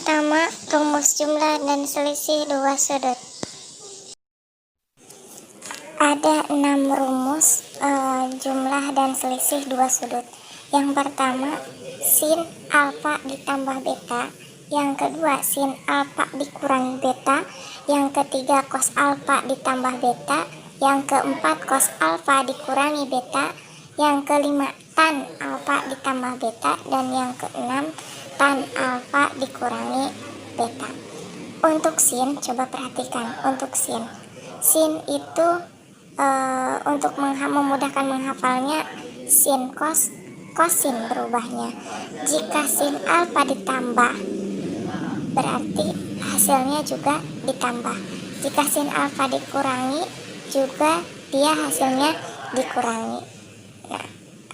pertama, rumus jumlah dan selisih dua sudut. Ada 6 rumus jumlah dan selisih dua sudut. Yang pertama, sin alfa ditambah beta. Yang kedua, sin alfa dikurangi beta. Yang ketiga, cos alfa ditambah beta. Yang keempat, cos alfa dikurangi beta. Yang kelima, tan alfa ditambah beta. Dan yang keenam, tan alfa dikurangi beta. Untuk sin, coba perhatikan. Untuk sin itu untuk memudahkan menghafalnya, sin cos kosin berubahnya. Jika sin alfa ditambah, berarti hasilnya juga ditambah. Jika sin alfa dikurangi, juga dia hasilnya dikurangi. Nah,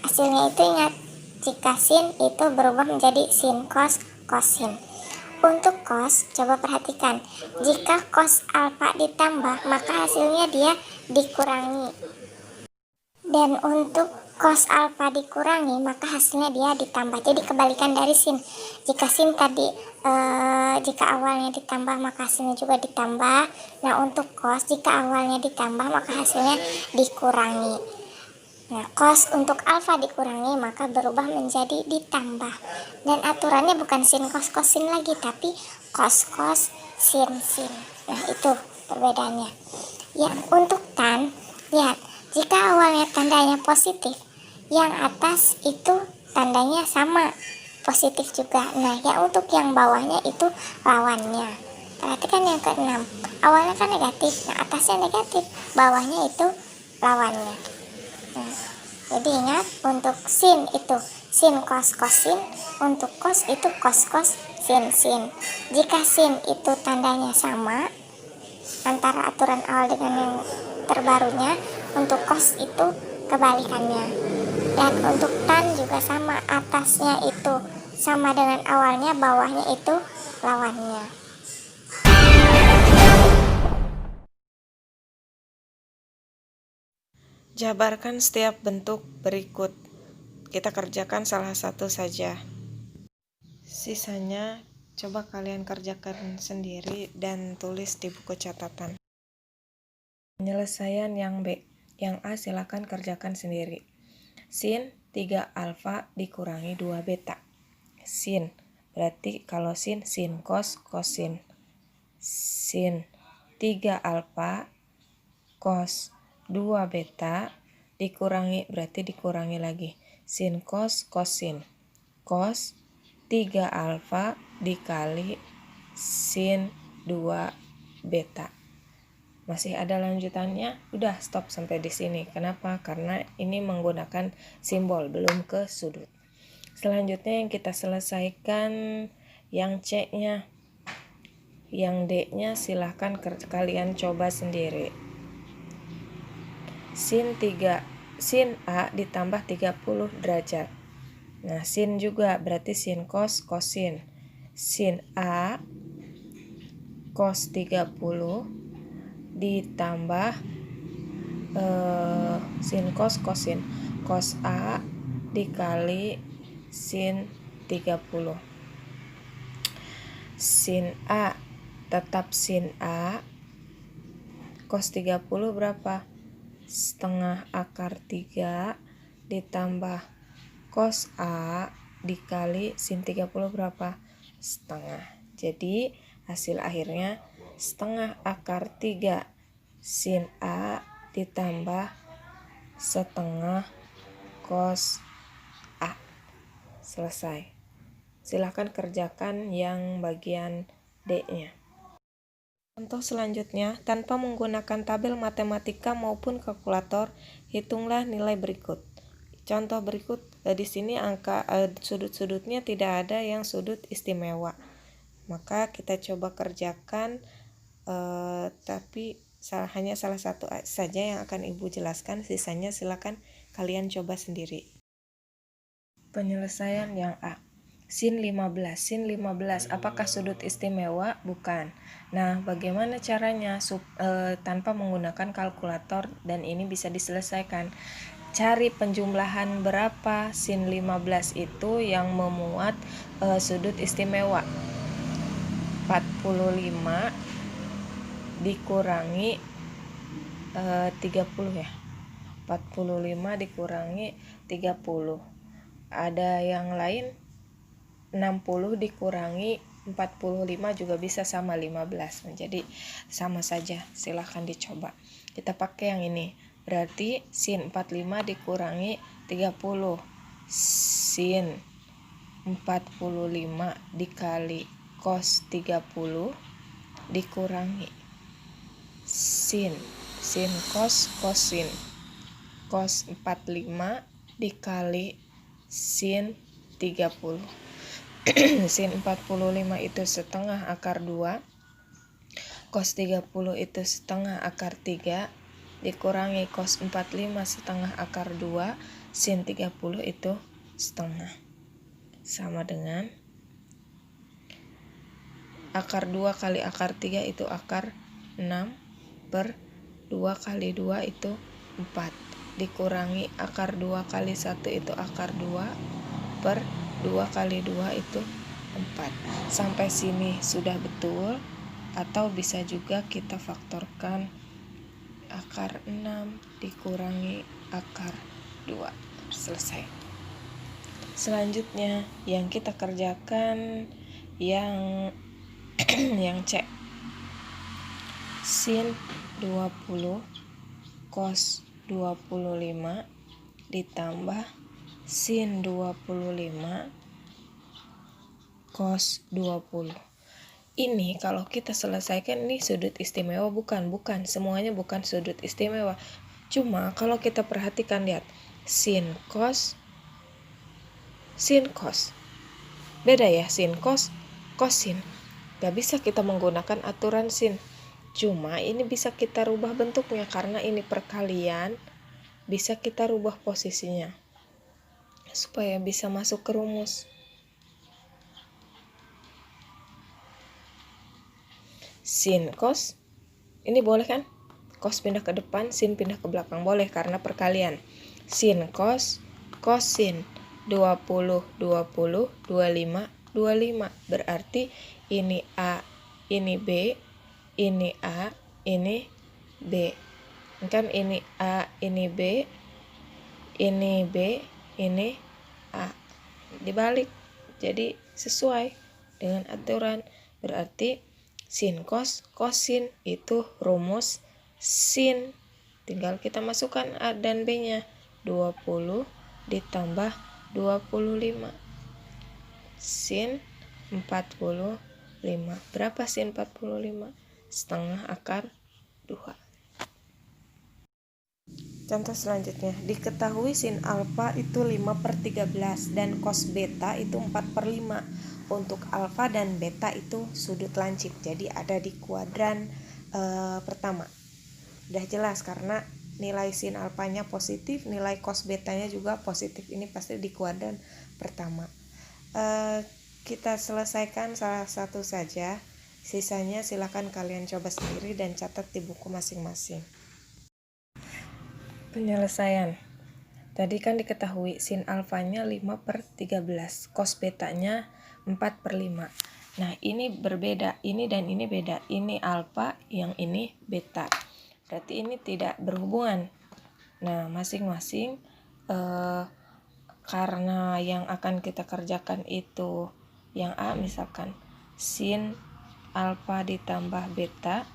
hasilnya itu ingat, jika sin itu berubah menjadi sin cos kosin. Untuk cos, coba perhatikan. Jika cos alfa ditambah, maka hasilnya dia dikurangi. Dan untuk cos alfa dikurangi, maka hasilnya dia ditambah. Jadi kebalikan dari sin. Jika sin tadi jika awalnya ditambah, maka hasilnya juga ditambah. Nah, untuk cos, jika awalnya ditambah, maka hasilnya dikurangi. Nah, cos untuk alfa dikurangi, maka berubah menjadi ditambah. Dan aturannya bukan sin cos kosin lagi, tapi cos cos sin sin. Nah, itu perbedaannya. Ya, untuk tan, lihat, jika awalnya tandanya positif, yang atas itu tandanya sama, positif juga. Nah, ya untuk yang bawahnya itu lawannya. Perhatikan yang keenam, awalnya kan negatif, nah atasnya negatif, bawahnya itu lawannya. Nah, jadi ingat, untuk sin itu sin cos kosin, untuk cos itu cos cos sin sin. Jika sin itu tandanya sama antara aturan awal dengan yang terbarunya, untuk cos itu kebalikannya. Dan untuk tan juga sama, atasnya itu sama dengan awalnya, bawahnya itu lawannya. Jabarkan setiap bentuk berikut. Kita kerjakan salah satu saja. Sisanya coba kalian kerjakan sendiri dan tulis di buku catatan. Penyelesaian yang B. Yang A silakan kerjakan sendiri. Sin 3 alfa dikurangi 2 beta. Sin, berarti kalau sin cos kosin. Sin 3 alfa cos 2 beta dikurangi, berarti dikurangi lagi, sin cos kosin. Cos 3 alfa dikali sin 2 beta. Masih ada lanjutannya? Udah, stop sampai di sini. Kenapa? Karena ini menggunakan simbol, belum ke sudut. Selanjutnya yang kita selesaikan yang C-nya. Yang D-nya silahkan kalian coba sendiri. Sin A ditambah 30 derajat. Nah, sin juga berarti sin cos kosin. Sin A cos 30 ditambah sin cos kosin. Cos A dikali sin 30. Sin A tetap sin A. Cos 30 berapa? Setengah akar 3 ditambah cos A dikali sin 30 berapa? Setengah. Jadi hasil akhirnya setengah akar 3 sin A ditambah setengah cos A. Selesai. Silahkan kerjakan yang bagian D-nya. Contoh selanjutnya, tanpa menggunakan tabel matematika maupun kalkulator, hitunglah nilai berikut. Contoh berikut, di sini angka sudut-sudutnya tidak ada yang sudut istimewa. Maka kita coba kerjakan, tapi hanya salah satu saja yang akan Ibu jelaskan, sisanya silakan kalian coba sendiri. Penyelesaian yang A. Sin 15, apakah sudut istimewa? Bukan. Nah, bagaimana caranya tanpa menggunakan kalkulator dan ini bisa diselesaikan? Cari penjumlahan berapa sin 15 itu yang memuat sudut istimewa. 45 dikurangi 30 ya. 45 dikurangi 30. Ada yang lain 60 dikurangi 45 juga bisa sama 15. Jadi sama saja, silahkan dicoba. Kita pakai yang ini. Berarti sin 45 dikurangi 30. Sin 45 dikali cos 30 dikurangi sin cos kosin. Cos 45 dikali sin 30. Sin 45 itu setengah akar 2, cos 30 itu setengah akar 3, dikurangi cos 45 setengah akar 2, sin 30 itu setengah. Sama dengan akar 2 kali akar 3 itu akar 6 per 2 kali 2 itu 4. Dikurangi akar 2 kali 1 itu akar 2 per 2 kali 2 itu 4. Sampai sini sudah betul, atau bisa juga kita faktorkan akar 6 dikurangi akar 2. Selesai. Selanjutnya yang kita kerjakan yang yang C. Sin 20 cos 25 ditambah sin 25 cos 20. Ini kalau kita selesaikan, ini sudut istimewa bukan semuanya bukan sudut istimewa. Cuma kalau kita perhatikan, lihat sin cos beda ya, sin cos sin. Gak bisa kita menggunakan aturan sin. Cuma ini bisa kita rubah bentuknya karena ini perkalian, bisa kita rubah posisinya supaya bisa masuk ke rumus. Sin cos, ini boleh kan? Cos pindah ke depan, sin pindah ke belakang, boleh karena perkalian. Sin cos sin 20 25 berarti ini A, ini B, ini A, ini B. Kan ini A, ini B, ini B, ini A. Dibalik. Jadi sesuai dengan aturan. Berarti sin cos sin itu rumus sin. Tinggal kita masukkan A dan B-nya. 20 ditambah 25. Sin 45. Berapa sin 45? Setengah akar 2. Contoh selanjutnya, diketahui sin alfa itu 5/13 dan cos beta itu 4/5. Untuk alfa dan beta itu sudut lancip, jadi ada di kuadran pertama. Udah jelas karena nilai sin alfanya positif, nilai cos betanya juga positif. Ini pasti di kuadran pertama. Kita selesaikan salah satu saja, sisanya silakan kalian coba sendiri dan catat di buku masing-masing. Penyelesaian. Tadi kan diketahui sin alfanya 5/13, cos betanya 4/5. Nah, ini berbeda, ini dan ini beda. Ini alfa, yang ini beta. Berarti ini tidak berhubungan. Nah, masing-masing karena yang akan kita kerjakan itu yang A, misalkan sin alfa ditambah beta,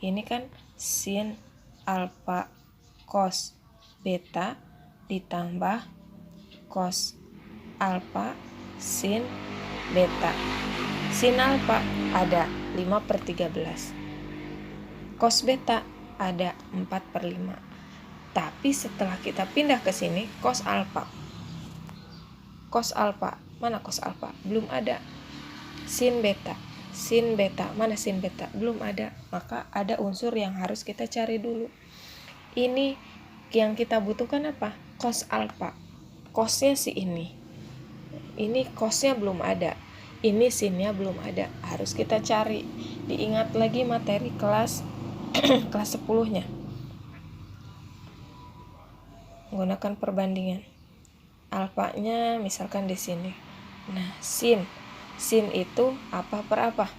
ini kan sin alfa cos beta ditambah cos alfa sin beta. Sin alfa ada 5/13, cos beta ada 4/5. Tapi setelah kita pindah ke sini, cos alfa, mana cos alfa? Belum ada. Sin beta, mana sin beta? Belum ada. Maka ada unsur yang harus kita cari dulu. Ini yang kita butuhkan apa? Cos alfa. Cosnya si ini. Ini cosnya belum ada. Ini sinnya belum ada. Harus kita cari. Diingat lagi materi kelas kelas 10-nya. Menggunakan perbandingan. Alfanya misalkan di sini. Nah, sin itu apa per apa?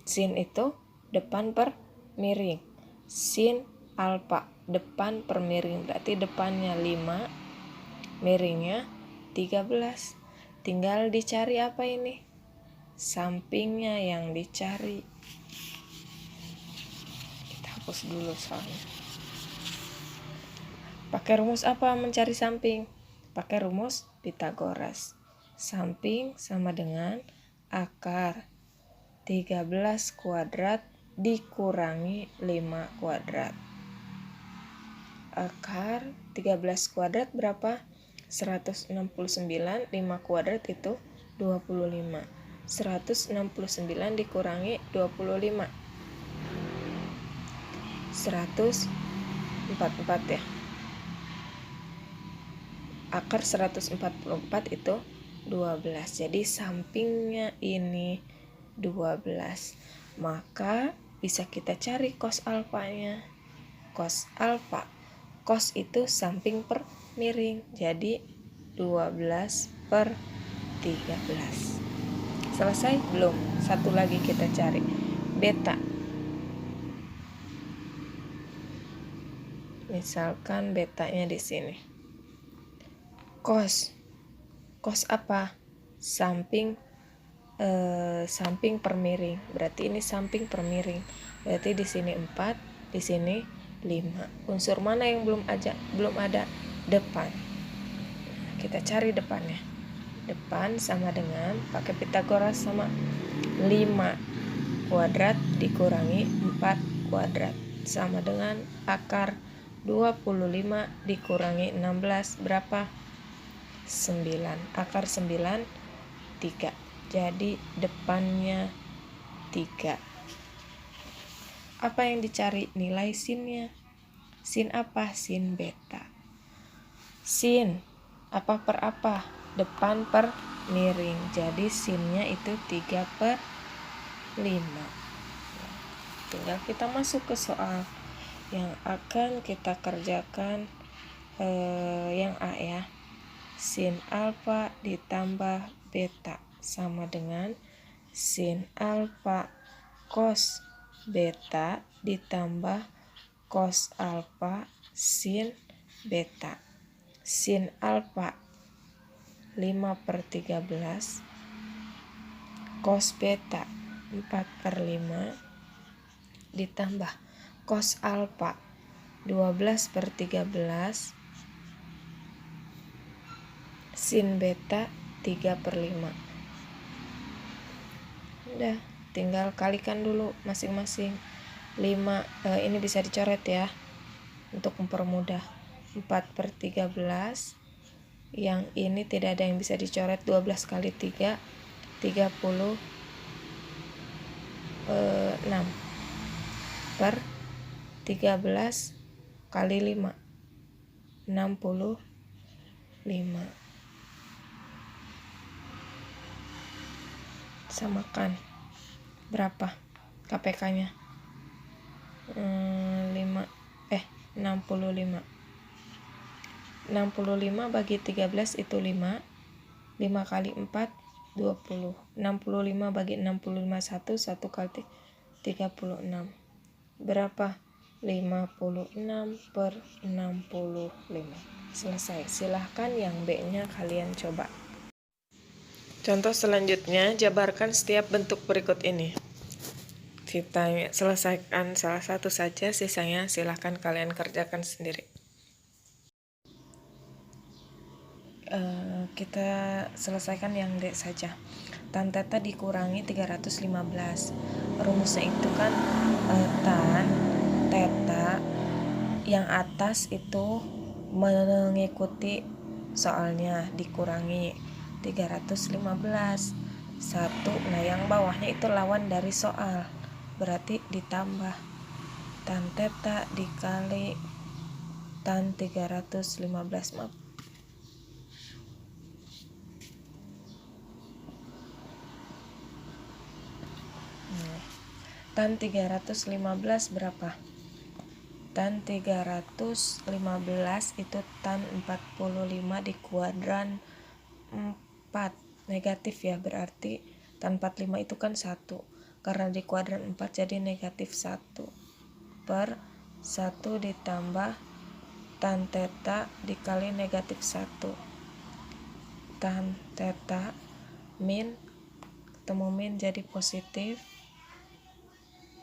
Sin itu depan per miring. Sin alfa depan per miring, berarti depannya 5, miringnya 13. Tinggal dicari apa ini? Sampingnya yang dicari. Kita hapus dulu soalnya. Pakai rumus apa mencari samping? Pakai rumus Pythagoras. Samping sama dengan akar 13 kuadrat dikurangi 5 kuadrat. Akar 13 kuadrat berapa? 169, 5 kuadrat itu 25. 169 dikurangi 25. 144 ya. Akar 144 itu 12. Jadi sampingnya ini 12. Maka bisa kita cari cos alfanya. Cos alfa. Cos itu samping per miring. Jadi 12 per 13. Selesai? Belum. Satu lagi kita cari. Beta. Misalkan betanya di sini. Cos. Cos apa? Samping per miring. Berarti ini samping per miring. Berarti di sini 4, di sini 5. Unsur mana yang belum ada? Depan. Kita cari depannya. Depan sama dengan pakai Pythagoras sama 5 kuadrat dikurangi 4 kuadrat sama dengan akar 25 dikurangi 16 berapa? 9. Akar 9 3. Jadi depannya 3. Apa yang dicari? Nilai sinnya. Sin apa? Sin beta. Sin apa per apa? Depan per miring. Jadi sinnya itu 3 per 5. Tinggal kita masuk ke soal yang akan kita kerjakan. Yang A ya. Sin alfa ditambah beta sama dengan sin alfa cos beta ditambah cos alfa sin beta. Sin alfa 5 per 13, cos beta 4 per 5 ditambah cos alfa 12 per 13, sin beta 3 per 5. Udah, tinggal kalikan dulu masing-masing. 5 ini bisa dicoret ya untuk mempermudah. 4 per 13. Yang ini tidak ada yang bisa dicoret. 12 kali 3 36 per 13 kali 5 65. Samakan berapa KPK-nya? 65 bagi 13 itu 5 kali 4 20. 65 bagi 65 1 kali 36 berapa? 56 per 65. Selesai. Silahkan yang B nya kalian coba. Contoh selanjutnya, jabarkan setiap bentuk berikut ini. Kita selesaikan salah satu saja, sisanya silahkan kalian kerjakan sendiri. Kita selesaikan yang D saja. Tan theta dikurangi 315. Rumusnya itu kan tan theta yang atas itu mengikuti soalnya dikurangi 315 1. Nah yang bawahnya itu lawan dari soal, berarti ditambah tan theta dikali tan 315. Maaf. Tan 315 berapa? Tan 315 itu tan 45 di kuadran 4. Negatif ya, berarti tan 45 itu kan 1. karena di kuadran 4 jadi negatif 1 per 1 ditambah tan theta dikali negatif 1. Tan theta min, ketemu min jadi positif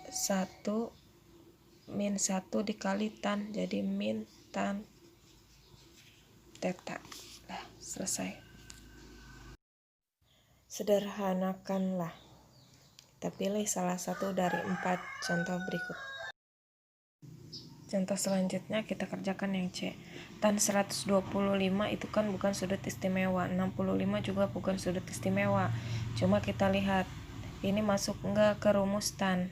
1 min 1 dikali tan jadi min tan theta. Nah, selesai. Sederhanakanlah. Kita pilih salah satu dari 4 contoh berikut. Contoh selanjutnya kita kerjakan yang C. Tan 125 itu kan bukan sudut istimewa, 65 juga bukan sudut istimewa. Cuma kita lihat ini masuk enggak ke rumus tan.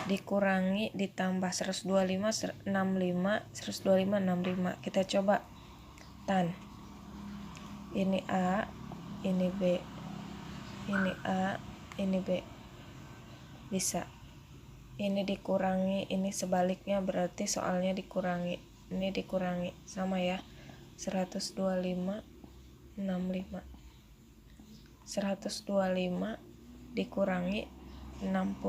Dikurangi ditambah 125 65 125 65. Kita coba tan. Ini A, ini B. Ini A, ini B. Bisa. Ini dikurangi, ini sebaliknya berarti soalnya dikurangi. Ini dikurangi, sama ya. 125 65. 125 dikurangi 60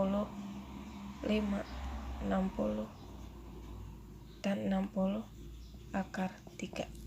tan 60 akar 3.